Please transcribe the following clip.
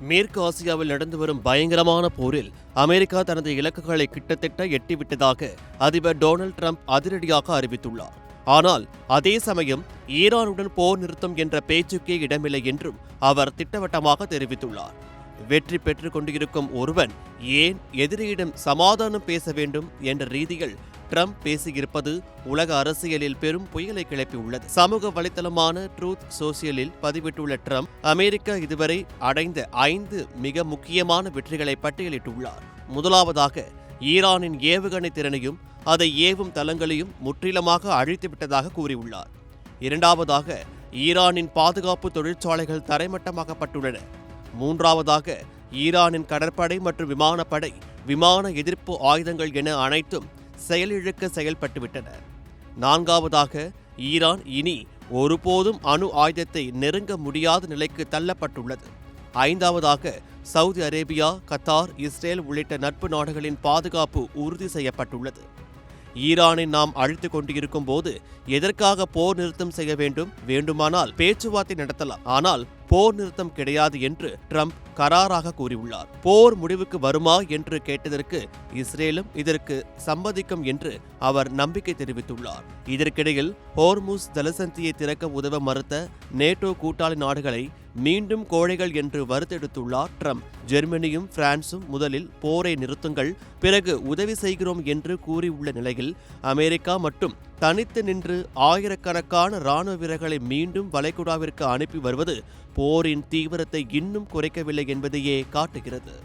மேற்கு ஆசியாவில் நடந்து வரும் பயங்கரமான போரில் அமெரிக்கா தனது இலக்குகளை கிட்டத்தட்ட எட்டிவிட்டதாக அதிபர் டொனால்ட் ட்ரம்ப் அதிரடியாக அறிவித்துள்ளார். ஆனால் அதே சமயம் ஈரானுடன் போர் நிறுத்தம் என்ற பேச்சுக்கே இடமில்லை என்றும் அவர் திட்டவட்டமாக தெரிவித்துள்ளார். வெற்றி பெற்றுக் கொண்டிருக்கும் ஒருவன் ஏன் எதிரியிடம் சமாதானம் பேச வேண்டும் என்ற ரீதியில் ட்ரம்ப் பேசியிருப்பது உலக அரசியலில் பெரும் புயலை கிளப்பியுள்ளது. சமூக வலைதளமான ட்ரூத் சோசியலில் பதிவிட்டுள்ள ட்ரம்ப், அமெரிக்கா இதுவரை அடைந்த 5 மிக முக்கியமான வெற்றிகளை பட்டியலிட்டுள்ளார். முதலாவதாக, ஈரானின் ஏவுகணை திறனையும் அதை ஏவும் தளங்களையும் முற்றிலுமாக அழித்துவிட்டதாக கூறியுள்ளார். இரண்டாவதாக, ஈரானின் பாதுகாப்பு தொழிற்சாலைகள் தரைமட்டமாக்கப்பட்டுள்ளன. மூன்றாவதாக, ஈரானின் கடற்படை மற்றும் விமானப்படை விமான எதிர்ப்பு ஆயுதங்கள் என அனைத்தும் செயலிழக்க செயல்பட்டுவிட்டன. நான்காவதாக, ஈரான் இனி ஒருபோதும் அணு ஆயுதத்தை நெருங்க முடியாத நிலைக்கு தள்ளப்பட்டுள்ளது. ஐந்தாவதாக, சவுதி அரேபியா, கத்தார், இஸ்ரேல் உள்ளிட்ட நட்பு நாடுகளின் பாதுகாப்பு உறுதி செய்யப்பட்டுள்ளது. ஈரானை நாம் அழித்துக் கொண்டிருக்கும் போது எதற்காக போர் நிறுத்தம் செய்ய வேண்டும்? வேண்டுமானால் பேச்சுவார்த்தை நடத்தலாம், ஆனால் போர் நிறுத்தம் கிடையாது என்று ட்ரம்ப் கராராக கூறியுள்ளார். போர் முடிவுக்கு வருமா என்று கேட்டதற்கு இஸ்ரேலும் இதற்கு சம்மதிக்கும் என்று அவர் நம்பிக்கை தெரிவித்துள்ளார். இதற்கிடையில் ஹோர்முஸ் ஜலசந்தியை திறக்க உதவ மறுத்த நேட்டோ கூட்டாளி நாடுகளை மீண்டும் கோழைகள் என்று வறுத்தெடுத்துள்ளார் ட்ரம்ப். ஜெர்மனியும் பிரான்சும் முதலில் போரை நிறுத்துங்கள், பிறகு உதவி செய்கிறோம் என்று கூறியுள்ள நிலையில் அமெரிக்கா மட்டும் தனித்து நின்று ஆயிரக்கணக்கான இராணுவ வீரர்களை மீண்டும் வளைகுடாவிற்கு அனுப்பி வருவது போரின் தீவிரத்தை இன்னும் குறைக்கவில்லை என்பதையே காட்டுகிறது.